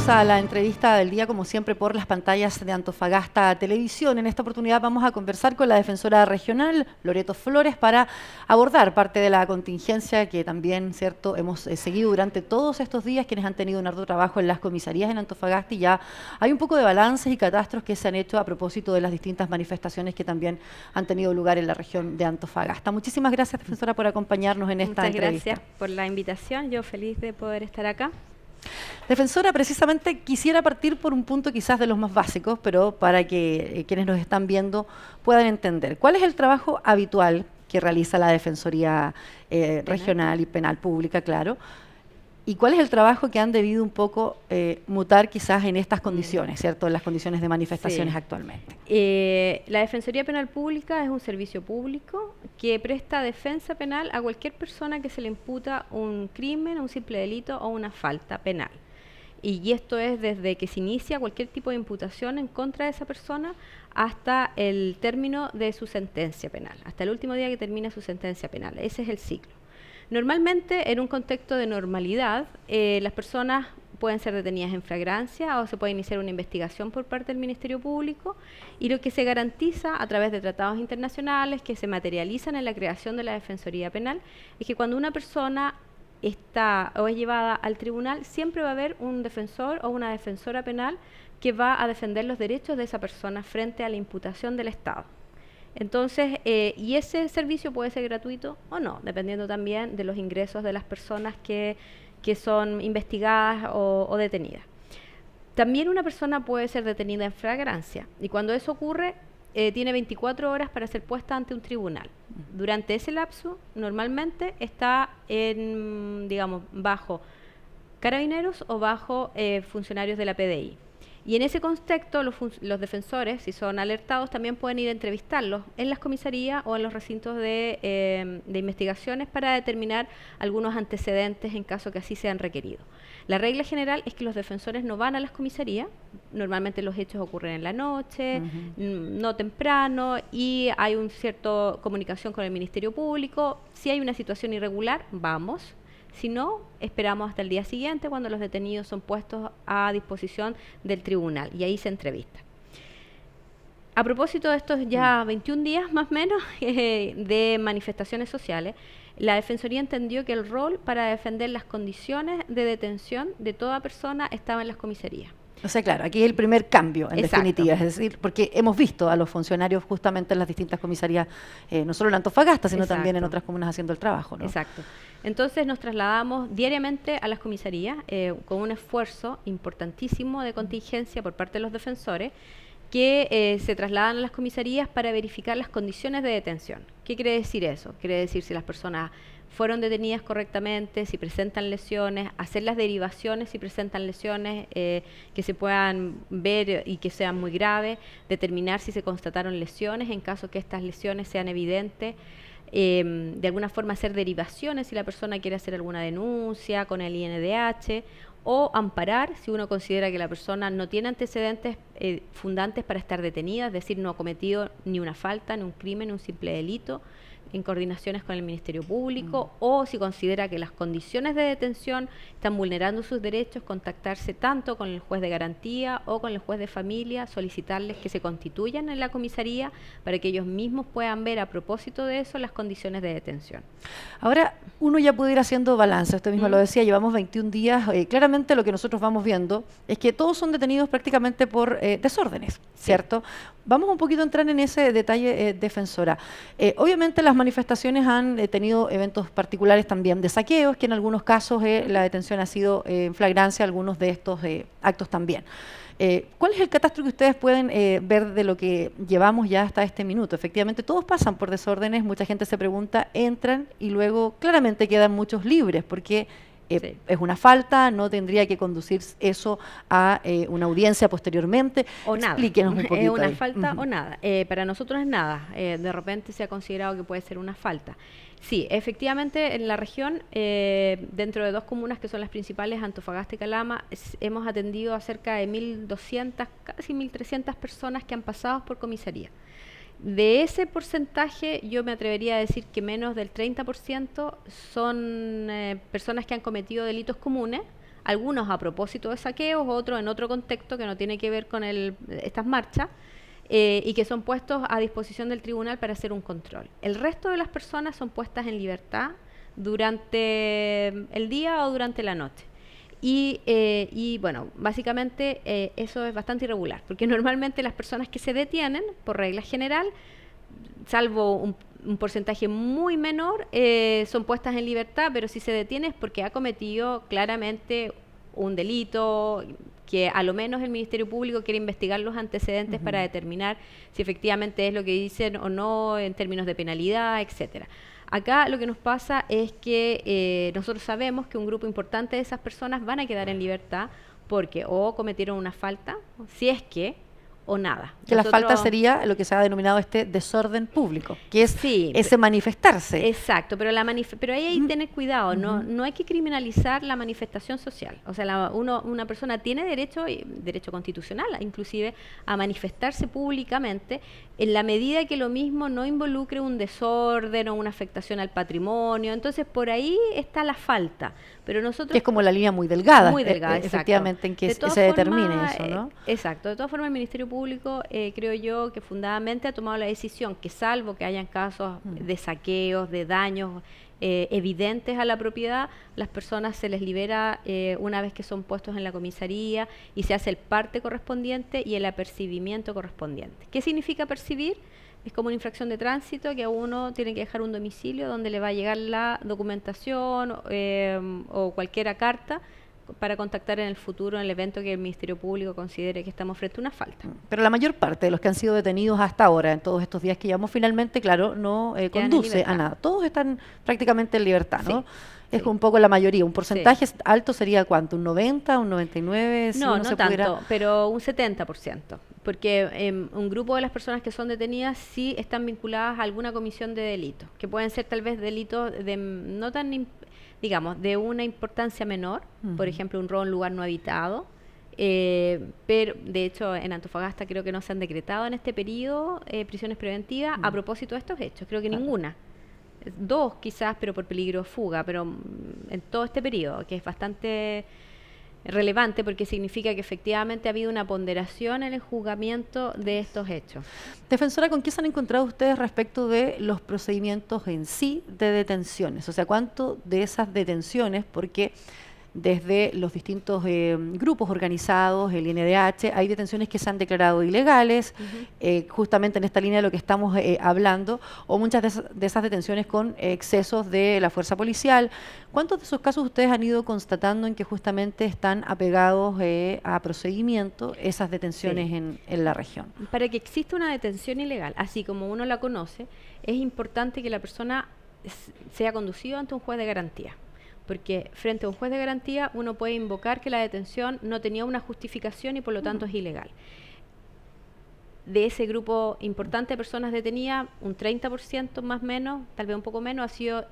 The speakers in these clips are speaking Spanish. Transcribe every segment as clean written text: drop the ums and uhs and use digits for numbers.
a la entrevista del día, como siempre, por las pantallas de Antofagasta Televisión. En esta oportunidad vamos a conversar con la defensora regional, Loreto Flores, para abordar parte de la contingencia que también, cierto, hemos seguido durante todos estos días, quienes han tenido un arduo trabajo en las comisarías en Antofagasta, y ya hay un poco de balances y catastros que se han hecho a propósito de las distintas manifestaciones que también han tenido lugar en la región de Antofagasta. Muchísimas gracias, defensora, por acompañarnos en esta entrevista. Muchas gracias por la invitación. Yo feliz de poder estar acá. Defensora, precisamente quisiera partir por un punto quizás de los más básicos, pero para que quienes nos están viendo puedan entender. ¿Cuál es el trabajo habitual que realiza la Defensoría Regional y Penal Pública, claro? ¿Y cuál es el trabajo que han debido un poco mutar quizás en estas condiciones, ¿cierto? En las condiciones de manifestaciones actualmente. La Defensoría Penal Pública es un servicio público que presta defensa penal a cualquier persona que se le imputa un crimen, un simple delito o una falta penal. Y esto es desde que se inicia cualquier tipo de imputación en contra de esa persona hasta el término de su sentencia penal, hasta el último día que termina su sentencia penal. Ese es el ciclo. Normalmente, en un contexto de normalidad, las personas pueden ser detenidas en flagrancia o se puede iniciar una investigación por parte del Ministerio Público, y lo que se garantiza a través de tratados internacionales que se materializan en la creación de la Defensoría Penal es que cuando una persona está o es llevada al tribunal, siempre va a haber un defensor o una defensora penal que va a defender los derechos de esa persona frente a la imputación del Estado. Entonces, y ese servicio puede ser gratuito o no, dependiendo también de los ingresos de las personas que son investigadas o detenidas. También una persona puede ser detenida en flagrancia, y cuando eso ocurre, tiene 24 horas para ser puesta ante un tribunal. Durante ese lapso, normalmente está digamos, bajo carabineros o bajo funcionarios de la PDI. Y en ese contexto, los defensores, si son alertados, también pueden ir a entrevistarlos en las comisarías o en los recintos de investigaciones para determinar algunos antecedentes en caso que así sean requeridos. La regla general es que los defensores no van a las comisarías. Normalmente los hechos ocurren en la noche, no temprano, y hay una cierta comunicación con el Ministerio Público. Si hay una situación irregular, vamos. Si no, esperamos hasta el día siguiente, cuando los detenidos son puestos a disposición del tribunal, y ahí se entrevista. A propósito de estos ya 21 días más o menos de manifestaciones sociales, la Defensoría entendió que el rol para defender las condiciones de detención de toda persona estaba en las comisarías. O sea, claro, aquí es el primer cambio, en Exacto. definitiva, es decir, porque hemos visto a los funcionarios justamente en las distintas comisarías, no solo en Antofagasta, sino también en otras comunas haciendo el trabajo, ¿no? Exacto. Entonces nos trasladamos diariamente a las comisarías con un esfuerzo importantísimo de contingencia por parte de los defensores, que se trasladan a las comisarías para verificar las condiciones de detención. ¿Qué quiere decir eso? Quiere decir si las personas fueron detenidas correctamente, si presentan lesiones, hacer las derivaciones si presentan lesiones que se puedan ver y que sean muy graves, determinar si se constataron lesiones en caso que estas lesiones sean evidentes, de alguna forma hacer derivaciones si la persona quiere hacer alguna denuncia con el INDH, o amparar si uno considera que la persona no tiene antecedentes fundantes para estar detenida, es decir, no ha cometido ni una falta, ni un crimen, ni un simple delito, en coordinaciones con el Ministerio Público, o si considera que las condiciones de detención están vulnerando sus derechos, contactarse tanto con el juez de garantía o con el juez de familia, solicitarles que se constituyan en la comisaría para que ellos mismos puedan ver a propósito de eso las condiciones de detención. Ahora, uno ya puede ir haciendo balance, usted mismo lo decía, llevamos 21 días, claramente lo que nosotros vamos viendo es que todos son detenidos prácticamente por desórdenes, ¿cierto? Vamos un poquito a entrar en ese detalle, defensora. Obviamente las manifestaciones han tenido eventos particulares también de saqueos, que en algunos casos la detención ha sido en flagrancia, algunos de estos actos también. ¿Cuál es el catastro que ustedes pueden ver de lo que llevamos ya hasta este minuto? Efectivamente, todos pasan por desórdenes, mucha gente se pregunta, entran y luego claramente quedan muchos libres, porque es una falta, no tendría que conducir eso a una audiencia posteriormente. O nada. Explíquenos un poquito. Es una ahí. falta o nada. Para nosotros es nada. De repente se ha considerado que puede ser una falta. Sí, efectivamente en la región, dentro de dos comunas que son las principales, Antofagasta y Calama, hemos atendido a cerca de 1.200, casi 1.300 personas que han pasado por comisaría. De ese porcentaje, yo me atrevería a decir que menos del 30% son personas que han cometido delitos comunes, algunos a propósito de saqueos, otros en otro contexto que no tiene que ver con estas marchas, y que son puestos a disposición del tribunal para hacer un control. El resto de las personas son puestas en libertad durante el día o durante la noche. Y bueno, básicamente eso es bastante irregular, porque normalmente las personas que se detienen, por regla general, salvo un porcentaje muy menor, son puestas en libertad, pero si se detiene es porque ha cometido claramente un delito, que a lo menos el Ministerio Público quiere investigar los antecedentes para determinar si efectivamente es lo que dicen o no en términos de penalidad, etcétera. Acá lo que nos pasa es que nosotros sabemos que un grupo importante de esas personas van a quedar en libertad porque o cometieron una falta, si es que, o nada. Que la falta sería lo que se ha denominado este desorden público, que es ese manifestarse. Exacto, pero pero ahí hay que tener cuidado, no hay que criminalizar la manifestación social. O sea, una persona tiene derecho constitucional, inclusive, a manifestarse públicamente en la medida que lo mismo no involucre un desorden o una afectación al patrimonio. Entonces, por ahí está la falta. Pero nosotros... Que es como la línea muy delgada, exacto. efectivamente, en que se determine eso, ¿no? Exacto. De todas formas, el Ministerio Público, creo yo, que fundamentalmente ha tomado la decisión que, salvo que hayan casos de saqueos, de daños evidentes a la propiedad, las personas se les libera una vez que son puestos en la comisaría y se hace el parte correspondiente y el apercibimiento correspondiente. ¿Qué significa percibir? Es como una infracción de tránsito que a uno tiene que dejar un domicilio donde le va a llegar la documentación o cualquier carta para contactar en el futuro en el evento que el Ministerio Público considere que estamos frente a una falta. Pero la mayor parte de los que han sido detenidos hasta ahora, en todos estos días que llevamos, finalmente, claro, no conduce a nada. Todos están prácticamente en libertad, ¿no? Sí. Es un poco la mayoría. ¿Un porcentaje alto sería cuánto? ¿Un 90, un 99? Si no tanto, pero un 70%. Porque un grupo de las personas que son detenidas sí están vinculadas a alguna comisión de delito, que pueden ser tal vez delitos de no tan, digamos, de una importancia menor, por ejemplo, un robo en lugar no habitado, pero de hecho en Antofagasta creo que no se han decretado en este periodo prisiones preventivas a propósito de estos hechos, creo que ninguna. 2 quizás, pero por peligro de fuga, pero en todo este periodo, que es bastante relevante porque significa que efectivamente ha habido una ponderación en el juzgamiento de estos hechos. Defensora, ¿con qué se han encontrado ustedes respecto de los procedimientos en sí de detenciones? O sea, ¿cuánto de esas detenciones, porque desde los distintos grupos organizados, el INDH, hay detenciones que se han declarado ilegales, justamente en esta línea de lo que estamos hablando, o muchas de esas detenciones con excesos de la fuerza policial? ¿Cuántos de esos casos ustedes han ido constatando en que justamente están apegados a procedimiento esas detenciones en la región? Para que exista una detención ilegal, así como uno la conoce, es importante que la persona sea conducida ante un juez de garantía. Porque frente a un juez de garantía uno puede invocar que la detención no tenía una justificación y por lo tanto es ilegal. De ese grupo importante de personas detenidas, un 30% más o menos, tal vez un poco menos, ha sido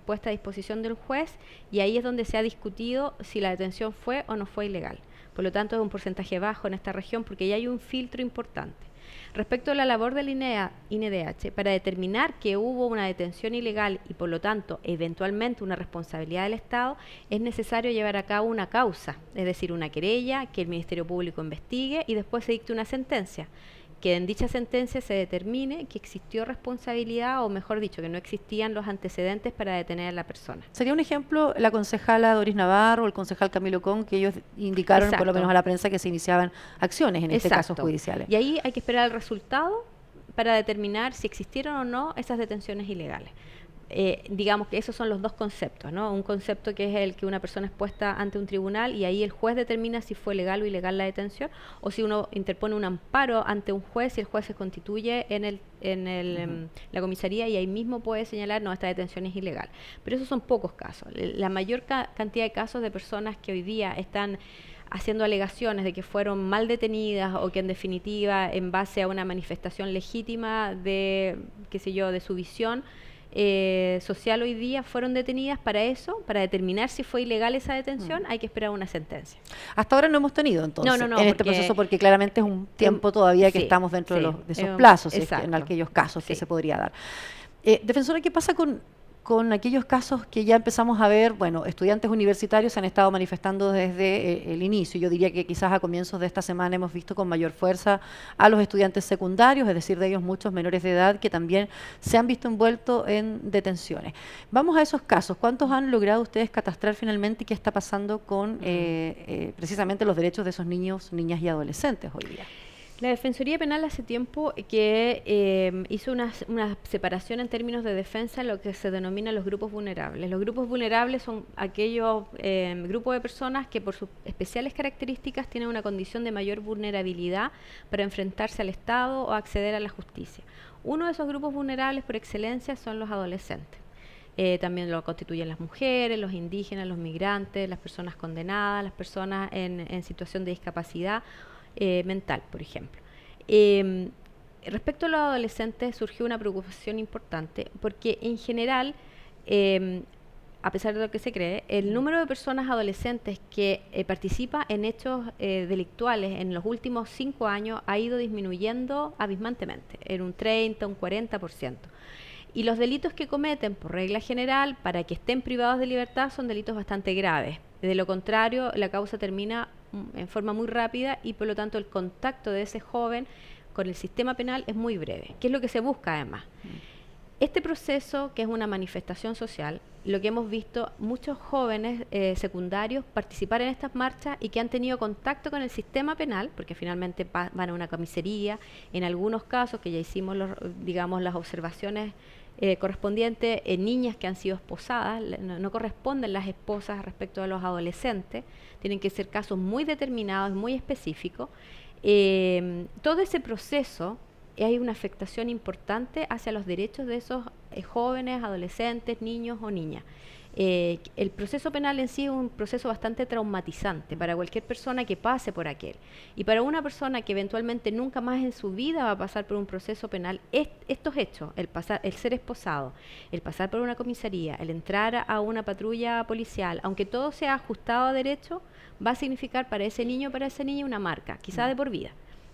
puesta a disposición del juez y ahí es donde se ha discutido si la detención fue o no fue ilegal. Por lo tanto es un porcentaje bajo en esta región porque ya hay un filtro importante. Respecto a la labor del INDH, para determinar que hubo una detención ilegal y por lo tanto eventualmente una responsabilidad del Estado, es necesario llevar a cabo una causa, es decir, una querella que el Ministerio Público investigue y después se dicte una sentencia, que en dicha sentencia se determine que existió responsabilidad o mejor dicho, que no existían los antecedentes para detener a la persona. ¿Sería un ejemplo la concejala Doris Navarro o el concejal Camilo Con, que ellos indicaron por lo menos a la prensa que se iniciaban acciones en este caso judiciales? Y ahí hay que esperar el resultado para determinar si existieron o no esas detenciones ilegales. Digamos que esos son los dos conceptos, ¿no? Un concepto que es el que una persona es puesta ante un tribunal y ahí el juez determina si fue legal o ilegal la detención, o si uno interpone un amparo ante un juez y el juez se constituye en la comisaría y ahí mismo puede señalar, no, esta detención es ilegal. Pero esos son pocos casos. La mayor cantidad de casos de personas que hoy día están haciendo alegaciones de que fueron mal detenidas o que en definitiva en base a una manifestación legítima de, qué sé yo, de su visión social hoy día fueron detenidas, para eso, para determinar si fue ilegal esa detención, hay que esperar una sentencia. Hasta ahora no hemos tenido entonces en este proceso, porque claramente es un tiempo todavía que estamos dentro de esos plazos, en aquellos casos que se podría dar. Defensora, ¿qué pasa con con aquellos casos que ya empezamos a ver? Bueno, estudiantes universitarios se han estado manifestando desde el inicio. Yo diría que quizás a comienzos de esta semana hemos visto con mayor fuerza a los estudiantes secundarios, es decir, de ellos muchos menores de edad que también se han visto envueltos en detenciones. Vamos a esos casos. ¿Cuántos han logrado ustedes catastrar finalmente y qué está pasando con precisamente los derechos de esos niños, niñas y adolescentes hoy día? La Defensoría Penal hace tiempo que hizo una separación en términos de defensa en lo que se denomina los grupos vulnerables. Los grupos vulnerables son aquellos grupos de personas que por sus especiales características tienen una condición de mayor vulnerabilidad para enfrentarse al Estado o acceder a la justicia. Uno de esos grupos vulnerables por excelencia son los adolescentes. También lo constituyen las mujeres, los indígenas, los migrantes, las personas condenadas, las personas en situación de discapacidad mental, por ejemplo. Respecto a los adolescentes surgió una preocupación importante porque en general, a pesar de lo que se cree, el número de personas adolescentes que participa en hechos delictuales en los últimos 5 años ha ido disminuyendo abismantemente, en un 30, un 40%. Y los delitos que cometen, por regla general, para que estén privados de libertad, son delitos bastante graves. De lo contrario, la causa termina en forma muy rápida y por lo tanto el contacto de ese joven con el sistema penal es muy breve, que es lo que se busca además. Este proceso, que es una manifestación social, lo que hemos visto muchos jóvenes secundarios participar en estas marchas y que han tenido contacto con el sistema penal, porque finalmente van a una comisaría, en algunos casos que ya hicimos las observaciones correspondientes en niñas que han sido esposadas, no corresponden las esposas respecto a los adolescentes, tienen que ser casos muy determinados, muy específicos. Todo ese proceso hay una afectación importante hacia los derechos de esos jóvenes, adolescentes, niños o niñas. El proceso penal en sí es un proceso bastante traumatizante para cualquier persona que pase por aquel. Y para una persona que eventualmente nunca más en su vida va a pasar por un proceso penal, estos hechos, el ser esposado, el pasar por una comisaría, el entrar a una patrulla policial, aunque todo sea ajustado a derecho, va a significar para ese niño, para esa niña una marca, quizá de por vida.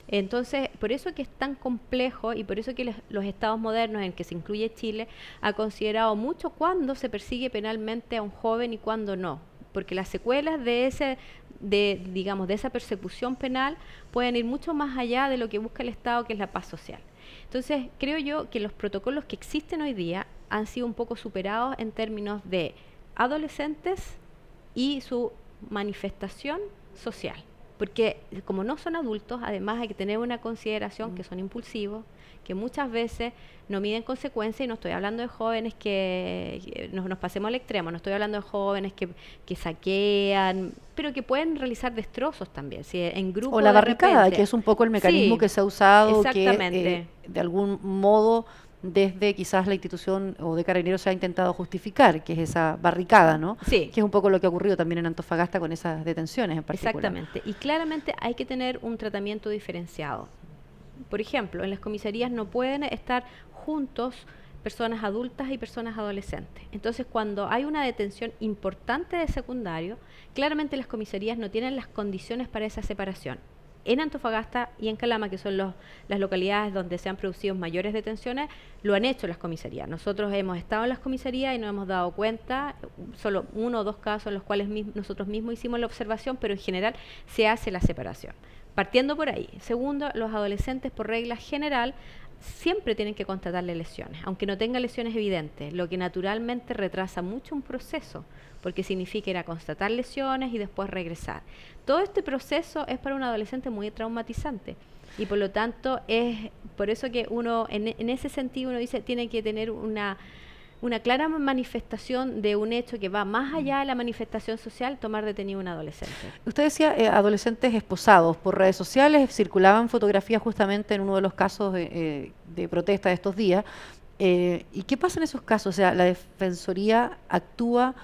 Entonces, por eso que es tan complejo y por eso que los estados modernos, en que se incluye Chile, ha considerado mucho cuándo se persigue penalmente a un joven y cuándo no, porque las secuelas de esa persecución penal pueden ir mucho más allá de lo que busca el Estado, que es la paz social. Entonces, creo yo que los protocolos que existen hoy día han sido un poco superados en términos de adolescentes y su manifestación social. Porque como no son adultos, además hay que tener una consideración que son impulsivos, que muchas veces no miden consecuencias, y no estoy hablando de jóvenes que nos pasemos al extremo, no estoy hablando de jóvenes que saquean, pero que pueden realizar destrozos también, si en grupo. O la barricada, que es un poco el mecanismo sí, que se ha usado, que de algún modo desde quizás la institución o de Carabineros se ha intentado justificar, que es esa barricada, ¿no? Sí. Que es un poco lo que ha ocurrido también en Antofagasta con esas detenciones en particular. Exactamente, y claramente hay que tener un tratamiento diferenciado. Por ejemplo, en las comisarías no pueden estar juntos personas adultas y personas adolescentes. Entonces, cuando hay una detención importante de secundario, claramente las comisarías no tienen las condiciones para esa separación. En Antofagasta y en Calama, que son las localidades donde se han producido mayores detenciones, lo han hecho las comisarías. Nosotros hemos estado en las comisarías y nos hemos dado cuenta, solo 1 o 2 casos en los cuales nosotros mismos hicimos la observación, pero en general se hace la separación. Partiendo por ahí. Segundo, los adolescentes, por regla general, siempre tienen que constatarle lesiones, aunque no tenga lesiones evidentes, lo que naturalmente retrasa mucho un proceso, porque significa ir a constatar lesiones y después regresar. Todo este proceso es para un adolescente muy traumatizante y por lo tanto es por eso que uno, en ese sentido, uno dice, tiene que tener una clara manifestación de un hecho que va más allá de la manifestación social, tomar detenido a un adolescente. Usted decía adolescentes esposados por redes sociales, circulaban fotografías justamente en uno de los casos de protesta de estos días. ¿Y qué pasa en esos casos? O sea, la Defensoría actúa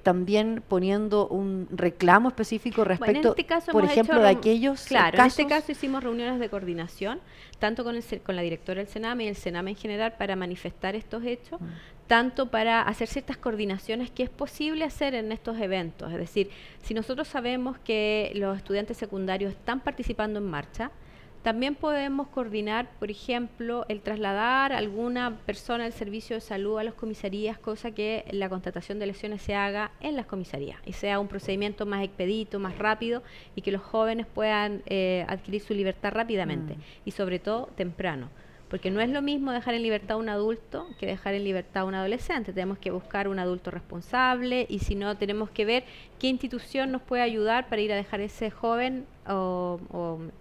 también poniendo un reclamo específico respecto, en este caso por ejemplo, de aquellos claro, casos. En este caso hicimos reuniones de coordinación, tanto con la directora del Sename y el Sename en general, para manifestar estos hechos, tanto para hacer ciertas coordinaciones que es posible hacer en estos eventos. Es decir, si nosotros sabemos que los estudiantes secundarios están participando en marcha, También podemos coordinar, por ejemplo, el trasladar a alguna persona del servicio de salud a las comisarías, cosa que la constatación de lesiones se haga en las comisarías y sea un procedimiento más expedito, más rápido y que los jóvenes puedan adquirir su libertad rápidamente y sobre todo temprano. Porque no es lo mismo dejar en libertad a un adulto que dejar en libertad a un adolescente. Tenemos que buscar un adulto responsable y si no, tenemos que ver qué institución nos puede ayudar para ir a dejar ese joven o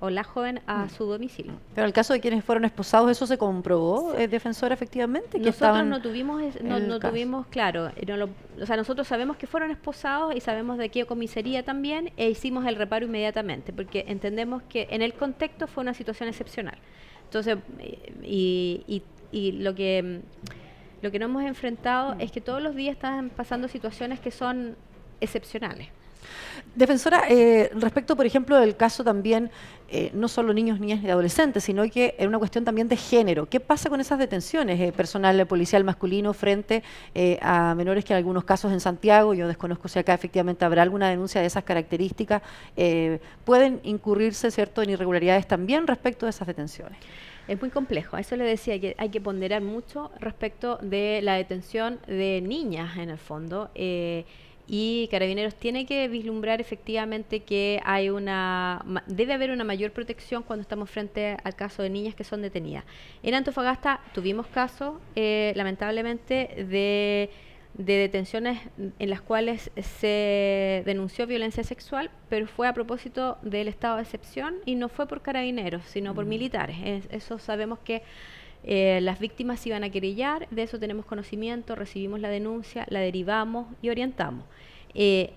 la joven a su domicilio. Pero en el caso de quienes fueron esposados, ¿eso se comprobó, defensora, efectivamente? Nosotros no tuvimos, claro, o sea, nosotros sabemos que fueron esposados y sabemos de qué comisaría también e hicimos el reparo inmediatamente, porque entendemos que en el contexto fue una situación excepcional. Entonces, y lo que nos hemos enfrentado es que todos los días están pasando situaciones que son excepcionales. Defensora, respecto, por ejemplo, del caso también, no solo niños, niñas y adolescentes, sino que es una cuestión también de género. ¿Qué pasa con esas detenciones? Personal policial masculino frente a menores que en algunos casos en Santiago, yo desconozco si acá efectivamente habrá alguna denuncia de esas características, pueden incurrirse, ¿cierto?, en irregularidades también respecto de esas detenciones. Es muy complejo, a eso le decía que hay que ponderar mucho respecto de la detención de niñas en el fondo. Y Carabineros tiene que vislumbrar efectivamente que debe haber una mayor protección cuando estamos frente al caso de niñas que son detenidas. En Antofagasta tuvimos casos, lamentablemente, de detenciones en las cuales se denunció violencia sexual, pero fue a propósito del estado de excepción y no fue por Carabineros, sino por militares. Eso sabemos que las víctimas se iban a querellar, de eso tenemos conocimiento, recibimos la denuncia, la derivamos y orientamos.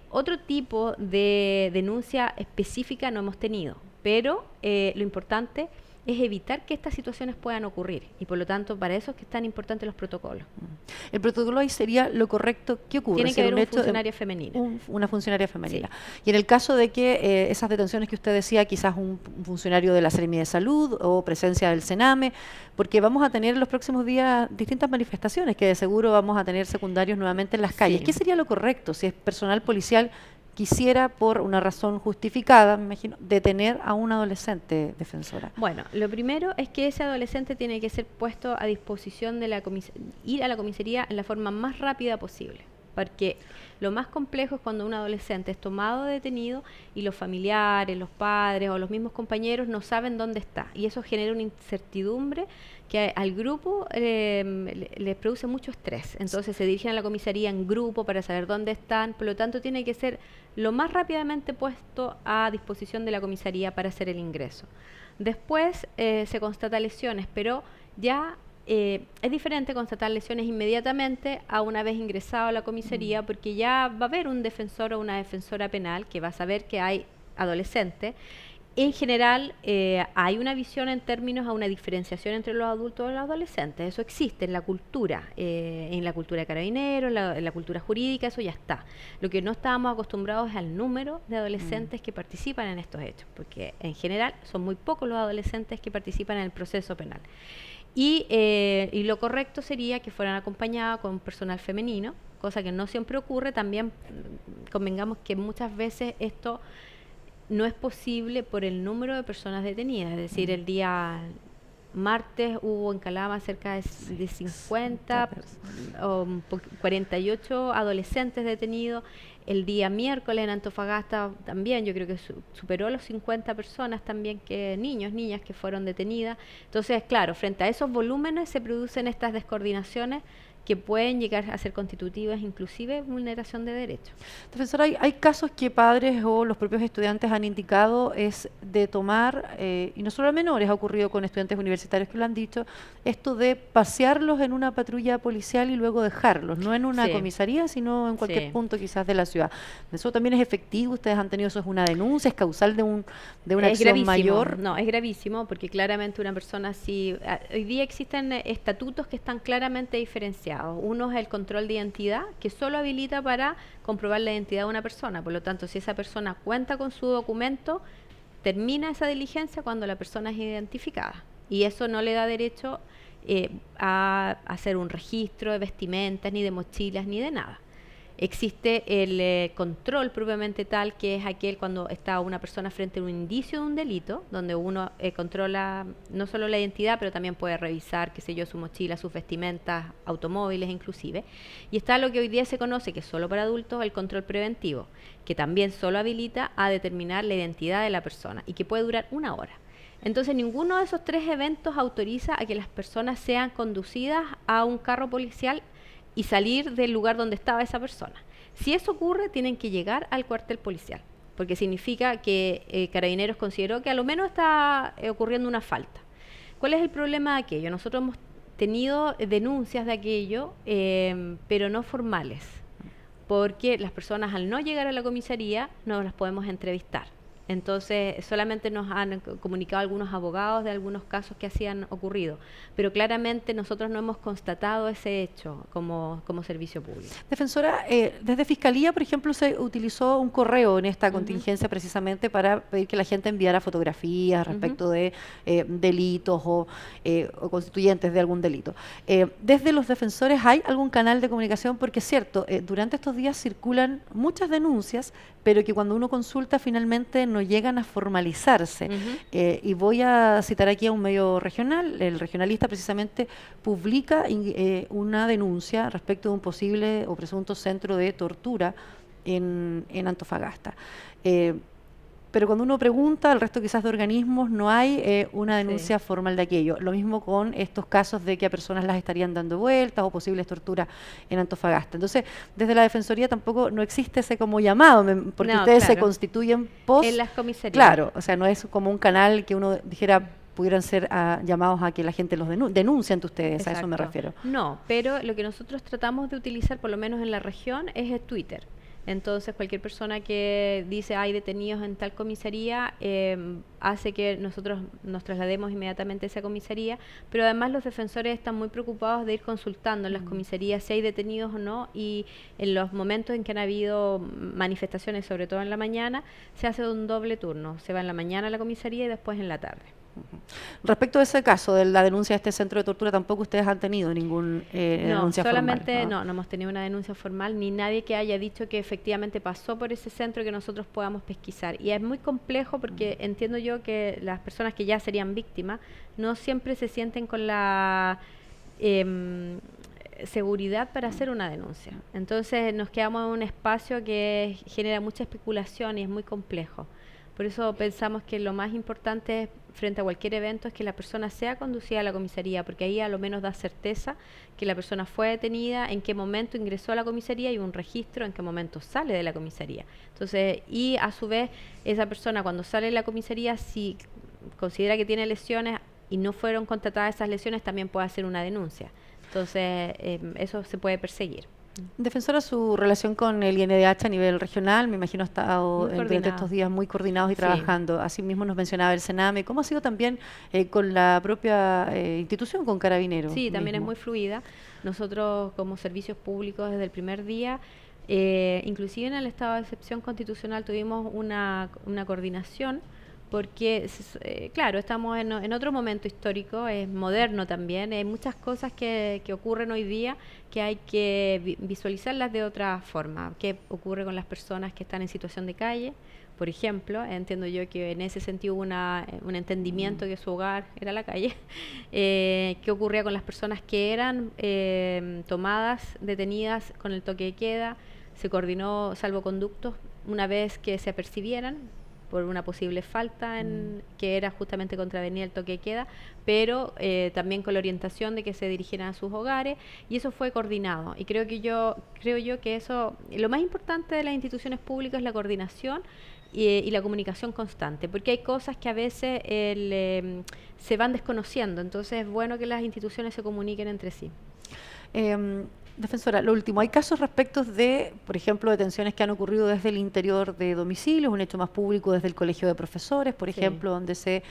Otro tipo de denuncia específica no hemos tenido, pero lo importante es evitar que estas situaciones puedan ocurrir y por lo tanto para eso es que es tan importante los protocolos. El protocolo ahí sería lo correcto. ¿Qué ocurre? Tiene que haber una funcionaria femenina. Una funcionaria femenina. Sí. Y en el caso de que esas detenciones que usted decía, quizás un funcionario de la Seremía de Salud o presencia del Sename, porque vamos a tener en los próximos días distintas manifestaciones que de seguro vamos a tener secundarios nuevamente en las calles. Sí. ¿Qué sería lo correcto si es personal policial quisiera, por una razón justificada, me imagino, detener a un adolescente, defensora? Bueno, lo primero es que ese adolescente tiene que ser puesto a disposición de ir a la comisaría en la forma más rápida posible, porque lo más complejo es cuando un adolescente es tomado detenido y los familiares, los padres o los mismos compañeros no saben dónde está, y eso genera una incertidumbre que al grupo les produce mucho estrés. Entonces se dirigen a la comisaría en grupo para saber dónde están, por lo tanto tiene que ser lo más rápidamente puesto a disposición de la comisaría para hacer el ingreso. Después se constata lesiones, pero ya es diferente constatar lesiones inmediatamente a una vez ingresado a la comisaría, porque ya va a haber un defensor o una defensora penal que va a saber que hay adolescentes. En general, hay una visión en términos a una diferenciación entre los adultos y los adolescentes. Eso existe en la cultura de Carabineros, en la cultura jurídica, eso ya está. Lo que no estábamos acostumbrados es al número de adolescentes que participan en estos hechos, porque en general son muy pocos los adolescentes que participan en el proceso penal. Y lo correcto sería que fueran acompañados con personal femenino, cosa que no siempre ocurre. También convengamos que muchas veces esto no es posible por el número de personas detenidas, es decir, el día martes hubo en Calama cerca de 50 o 48 adolescentes detenidos, el día miércoles en Antofagasta también, yo creo que superó los 50 personas también, niñas que fueron detenidas. Entonces, claro, frente a esos volúmenes se producen estas descoordinaciones que pueden llegar a ser constitutivas, inclusive vulneración de derechos. Profesora, hay casos que padres o los propios estudiantes han indicado es de tomar, y no solo a menores, ha ocurrido con estudiantes universitarios que lo han dicho, esto de pasearlos en una patrulla policial y luego dejarlos, no en una comisaría, sino en cualquier punto quizás de la ciudad. ¿Eso también es efectivo? ¿Ustedes han tenido eso? ¿Es una denuncia? ¿Es causal de una acción mayor? No, es gravísimo porque claramente una persona, hoy día existen estatutos que están claramente diferenciados. Uno es el control de identidad, que solo habilita para comprobar la identidad de una persona. Por lo tanto, si esa persona cuenta con su documento, termina esa diligencia cuando la persona es identificada. Y eso no le da derecho a hacer un registro de vestimentas, ni de mochilas, ni de nada. Existe el control propiamente tal, que es aquel cuando está una persona frente a un indicio de un delito, donde uno controla no solo la identidad, pero también puede revisar, qué sé yo, su mochila, sus vestimentas, automóviles inclusive. Y está lo que hoy día se conoce, que es solo para adultos, el control preventivo, que también solo habilita a determinar la identidad de la persona y que puede durar 1 hora. Entonces, ninguno de esos 3 eventos autoriza a que las personas sean conducidas a un carro policial y salir del lugar donde estaba esa persona. Si eso ocurre, tienen que llegar al cuartel policial, porque significa que Carabineros consideró que a lo menos está ocurriendo una falta. ¿Cuál es el problema de aquello? Nosotros hemos tenido denuncias de aquello, pero no formales, porque las personas al no llegar a la comisaría no las podemos entrevistar. Entonces, solamente nos han comunicado algunos abogados de algunos casos que así han ocurrido, pero claramente nosotros no hemos constatado ese hecho como servicio público. Defensora, desde Fiscalía, por ejemplo, se utilizó un correo en esta contingencia precisamente para pedir que la gente enviara fotografías respecto de delitos o constituyentes de algún delito. Desde los defensores, ¿hay algún canal de comunicación? Porque es cierto, durante estos días circulan muchas denuncias, pero que cuando uno consulta finalmente no llegan a formalizarse. Y voy a citar aquí a un medio regional. El Regionalista precisamente publica una denuncia respecto de un posible o presunto centro de tortura en Antofagasta. Pero cuando uno pregunta al resto quizás de organismos, no hay una denuncia formal de aquello. Lo mismo con estos casos de que a personas las estarían dando vueltas o posibles torturas en Antofagasta. Entonces, desde la Defensoría tampoco no existe ese como llamado, porque ustedes se constituyen en las comisarías. Claro, o sea, no es como un canal que uno dijera pudieran ser llamados a que la gente los denuncie ante ustedes. Exacto. A eso me refiero. No, pero lo que nosotros tratamos de utilizar, por lo menos en la región, es el Twitter. Entonces, cualquier persona que dice hay detenidos en tal comisaría, hace que nosotros nos traslademos inmediatamente a esa comisaría, pero además los defensores están muy preocupados de ir consultando en las comisarías si hay detenidos o no, y en los momentos en que han habido manifestaciones, sobre todo en la mañana, se hace un doble turno. Se va en la mañana a la comisaría y después en la tarde. Respecto a ese caso de la denuncia de este centro de tortura, tampoco ustedes han tenido ninguna denuncia solamente formal. No hemos tenido una denuncia formal, ni nadie que haya dicho que efectivamente pasó por ese centro que nosotros podamos pesquisar. Y es muy complejo porque entiendo yo que las personas que ya serían víctimas no siempre se sienten con la seguridad para hacer una denuncia. Entonces nos quedamos en un espacio que genera mucha especulación y es muy complejo. Por eso pensamos que lo más importante frente a cualquier evento es que la persona sea conducida a la comisaría, porque ahí a lo menos da certeza que la persona fue detenida, en qué momento ingresó a la comisaría y un registro en qué momento sale de la comisaría. Entonces, y a su vez, esa persona cuando sale de la comisaría, si considera que tiene lesiones y no fueron constatadas esas lesiones, también puede hacer una denuncia. Entonces, eso se puede perseguir. Defensora, su relación con el INDH a nivel regional, me imagino ha estado durante estos días muy coordinados y trabajando. Asimismo nos mencionaba el Sename. ¿Cómo ha sido también con la propia institución, con Carabineros? Sí, también es muy fluida. Nosotros como servicios públicos desde el primer día, inclusive en el estado de excepción constitucional tuvimos una coordinación, porque, claro, estamos en otro momento histórico, es moderno también, hay muchas cosas que ocurren hoy día que hay que visualizarlas de otra forma. ¿Qué ocurre con las personas que están en situación de calle? Por ejemplo, entiendo yo que en ese sentido hubo un entendimiento que su hogar era la calle. ¿Qué ocurría con las personas que eran tomadas, detenidas con el toque de queda? Se coordinó salvoconductos una vez que se apercibieran por una posible falta que era justamente contravenir el toque de queda, pero también con la orientación de que se dirigieran a sus hogares, y eso fue coordinado. Y creo yo que eso, lo más importante de las instituciones públicas es la coordinación y la comunicación constante, porque hay cosas que a veces se van desconociendo, entonces es bueno que las instituciones se comuniquen entre sí. Defensora, lo último, ¿hay casos respecto de, por ejemplo, detenciones que han ocurrido desde el interior de domicilios, un hecho más público desde el colegio de profesores, por ejemplo, donde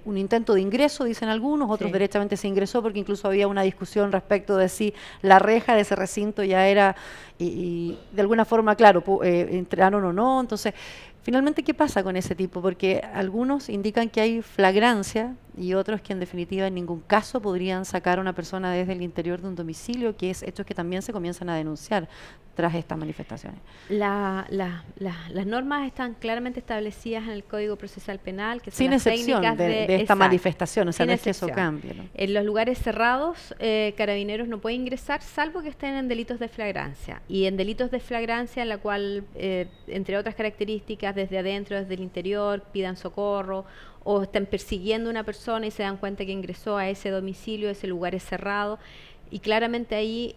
un intento de ingreso, dicen algunos, otros derechamente se ingresó porque incluso había una discusión respecto de si la reja de ese recinto ya era, y de alguna forma, claro, entraron o no? Entonces, finalmente, ¿qué pasa con ese tipo? Porque algunos indican que hay flagrancia y otros que en definitiva en ningún caso podrían sacar a una persona desde el interior de un domicilio, que es hechos que también se comienzan a denunciar tras estas manifestaciones. Las normas están claramente establecidas en el Código Procesal Penal, que son Sin las excepción técnicas de esta exacto, manifestación, o sea, sin no es que eso excepción. cambie, ¿no? En los lugares cerrados, Carabineros no puede ingresar salvo que estén en delitos de flagrancia. Y en delitos de flagrancia, en la cual, entre otras características, desde adentro, desde el interior, pidan socorro o estén persiguiendo a una persona y se dan cuenta que ingresó a ese domicilio, ese lugar es cerrado. Y claramente ahí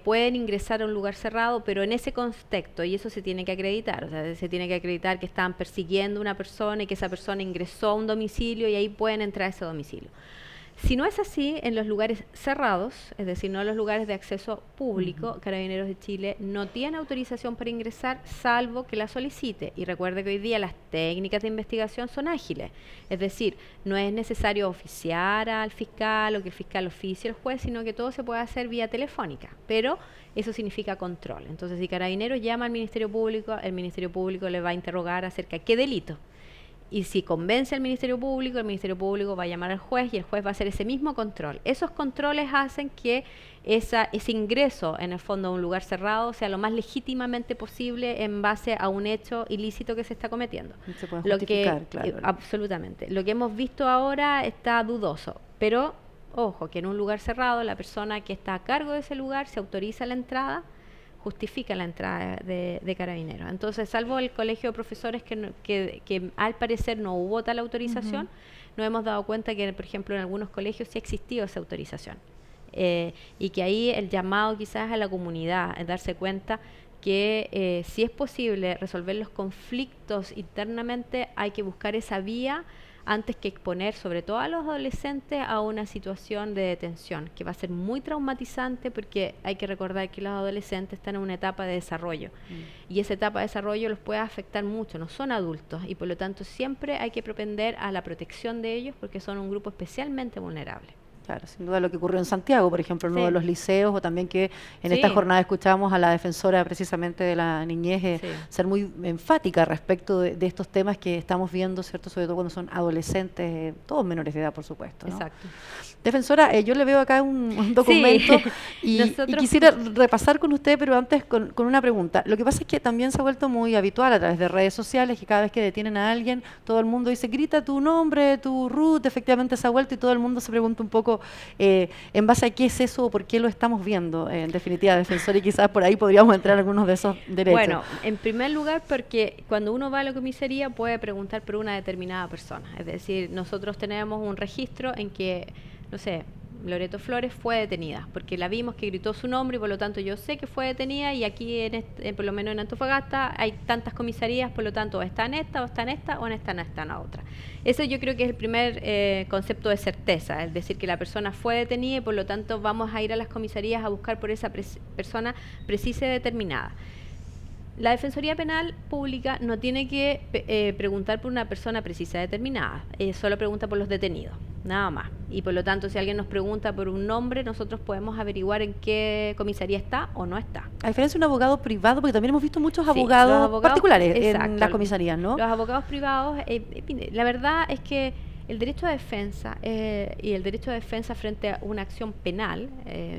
pueden ingresar a un lugar cerrado, pero en ese contexto, y eso se tiene que acreditar, o sea, se tiene que acreditar que estaban persiguiendo a una persona y que esa persona ingresó a un domicilio y ahí pueden entrar a ese domicilio. Si no es así, en los lugares cerrados, es decir, no en los lugares de acceso público, Carabineros de Chile no tiene autorización para ingresar salvo que la solicite. Y recuerde que hoy día las técnicas de investigación son ágiles. Es decir, no es necesario oficiar al fiscal o que el fiscal oficie al juez, sino que todo se puede hacer vía telefónica. Pero eso significa control. Entonces, si Carabineros llama al Ministerio Público, el Ministerio Público le va a interrogar acerca de qué delito. Y si convence al Ministerio Público, el Ministerio Público va a llamar al juez y el juez va a hacer ese mismo control. Esos controles hacen que ese ingreso, en el fondo, a un lugar cerrado sea lo más legítimamente posible en base a un hecho ilícito que se está cometiendo. Se puede justificar, claro. Absolutamente. Lo que hemos visto ahora está dudoso, pero ojo, que en un lugar cerrado la persona que está a cargo de ese lugar se autoriza la entrada, justifica la entrada de Carabineros. Entonces, salvo el colegio de profesores que al parecer no hubo tal autorización, nos hemos dado cuenta que, por ejemplo, en algunos colegios sí existió esa autorización. Y que ahí el llamado quizás a la comunidad, es darse cuenta que si es posible resolver los conflictos internamente, hay que buscar esa vía antes que exponer, sobre todo a los adolescentes, a una situación de detención, que va a ser muy traumatizante porque hay que recordar que los adolescentes están en una etapa de desarrollo y esa etapa de desarrollo los puede afectar mucho, no son adultos y por lo tanto siempre hay que propender a la protección de ellos porque son un grupo especialmente vulnerable. Claro, sin duda lo que ocurrió en Santiago, por ejemplo, en uno de los liceos, o también que en Sí. esta jornada escuchábamos a la defensora precisamente de la niñez ser muy enfática respecto de estos temas que estamos viendo, ¿cierto? Sobre todo cuando son adolescentes, todos menores de edad, por supuesto, ¿no? Exacto. Defensora, yo le veo acá un documento y quisiera repasar con usted, pero antes con una pregunta. Lo que pasa es que también se ha vuelto muy habitual a través de redes sociales que cada vez que detienen a alguien, todo el mundo dice, grita tu nombre, tu root, efectivamente se ha vuelto y todo el mundo se pregunta un poco en base a qué es eso o por qué lo estamos viendo, en definitiva, defensor, y quizás por ahí podríamos entrar algunos de esos derechos. Bueno, en primer lugar, porque cuando uno va a la comisaría puede preguntar por una determinada persona. Es decir, nosotros tenemos un registro en que, no sé, Loreto Flores fue detenida, porque la vimos que gritó su nombre y por lo tanto yo sé que fue detenida y aquí, por lo menos en Antofagasta, hay tantas comisarías, por lo tanto o está en esta, o está en esta, o en esta no está en la otra. Eso yo creo que es el primer concepto de certeza, es decir, que la persona fue detenida y por lo tanto vamos a ir a las comisarías a buscar por esa persona precisa y determinada. La Defensoría Penal Pública no tiene que preguntar por una persona precisa determinada, solo pregunta por los detenidos, nada más. Y por lo tanto, si alguien nos pregunta por un nombre, nosotros podemos averiguar en qué comisaría está o no está. A diferencia de un abogado privado, porque también hemos visto muchos abogados particulares en las comisarías, ¿no? Los abogados privados, la verdad es que el derecho a defensa y el derecho a defensa frente a una acción penal,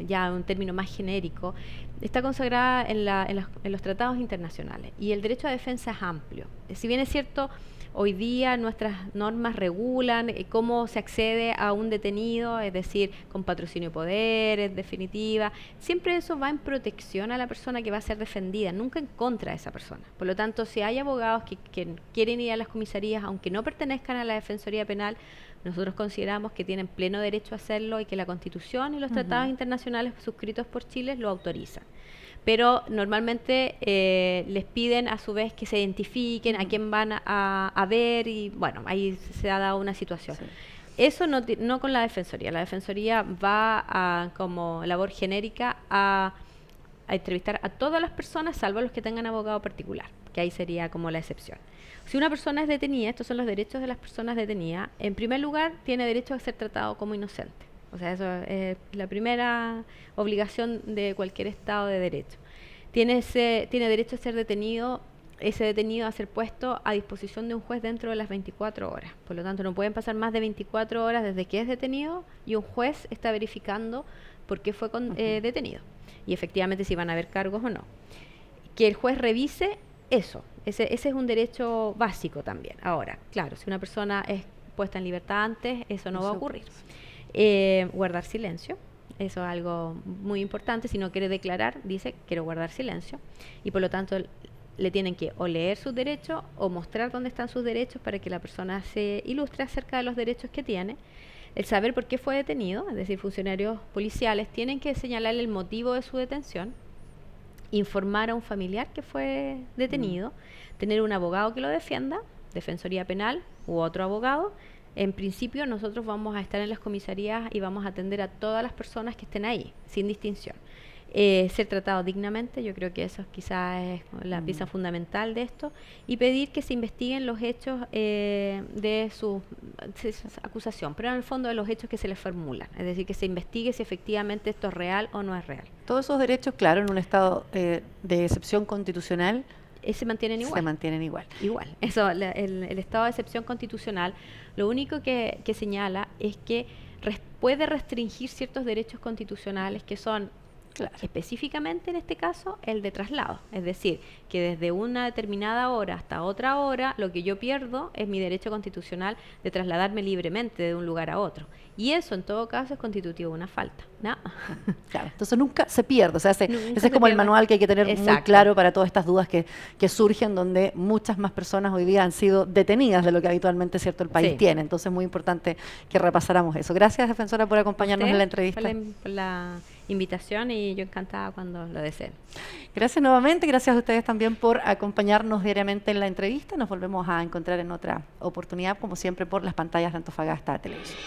ya un término más genérico, está consagrada en los tratados internacionales y el derecho a defensa es amplio. Si bien es cierto, hoy día nuestras normas regulan cómo se accede a un detenido, es decir, con patrocinio de poder, en definitiva, siempre eso va en protección a la persona que va a ser defendida, nunca en contra de esa persona. Por lo tanto, si hay abogados que quieren ir a las comisarías, aunque no pertenezcan a la Defensoría Penal, nosotros consideramos que tienen pleno derecho a hacerlo y que la Constitución y los tratados internacionales suscritos por Chile lo autorizan. Pero normalmente les piden a su vez que se identifiquen a quién van a ver y bueno, ahí se ha dado una situación. Sí. Eso no con la Defensoría. La Defensoría va como labor genérica a entrevistar a todas las personas salvo a los que tengan abogado particular, que ahí sería como la excepción. Si una persona es detenida, estos son los derechos de las personas detenidas, en primer lugar tiene derecho a ser tratado como inocente. O sea, eso es la primera obligación de cualquier Estado de Derecho. Tiene derecho a ser detenido ese detenido a ser puesto a disposición de un juez dentro de las 24 horas. Por lo tanto, no pueden pasar más de 24 horas desde que es detenido y un juez está verificando por qué fue detenido y efectivamente si van a haber cargos o no. Que el juez revise eso, ese es un derecho básico también. Ahora, claro, si una persona es puesta en libertad antes, eso no va a ocurrir. Guardar silencio. Eso es algo muy importante. Si no quiere declarar, dice, quiero guardar silencio. Y por lo tanto, le tienen que o leer sus derechos o mostrar dónde están sus derechos para que la persona se ilustre acerca de los derechos que tiene. El saber por qué fue detenido, es decir, funcionarios policiales tienen que señalarle el motivo de su detención, informar a un familiar que fue detenido, tener un abogado que lo defienda, Defensoría Penal u otro abogado. En principio nosotros vamos a estar en las comisarías y vamos a atender a todas las personas que estén ahí, sin distinción. Ser tratado dignamente, yo creo que eso quizás es la pieza fundamental de esto, y pedir que se investiguen los hechos de su acusación, pero en el fondo de los hechos que se les formulan, es decir, que se investigue si efectivamente esto es real o no es real. Todos esos derechos, claro, en un estado de excepción constitucional, se mantienen igual. Se mantienen igual. Igual. Eso, el estado de excepción constitucional, lo único que señala es que puede restringir ciertos derechos constitucionales que son, claro, específicamente en este caso, el de traslado. Es decir, que desde una determinada hora hasta otra hora, lo que yo pierdo es mi derecho constitucional de trasladarme libremente de un lugar a otro. Y eso, en todo caso, es constitutivo de una falta, ¿no? Claro, entonces nunca se pierde. O sea, ese es como el pierde. manual que hay que tener Exacto. muy claro para todas estas dudas que surgen, donde muchas más personas hoy día han sido detenidas de lo que habitualmente, cierto, el país tiene. Entonces es muy importante que repasáramos eso. Gracias, defensora, por acompañarnos en la entrevista. Por la invitación y yo encantada cuando lo deseen. Gracias nuevamente, gracias a ustedes también por acompañarnos diariamente en la entrevista. Nos volvemos a encontrar en otra oportunidad, como siempre, por las pantallas de Antofagasta Televisión.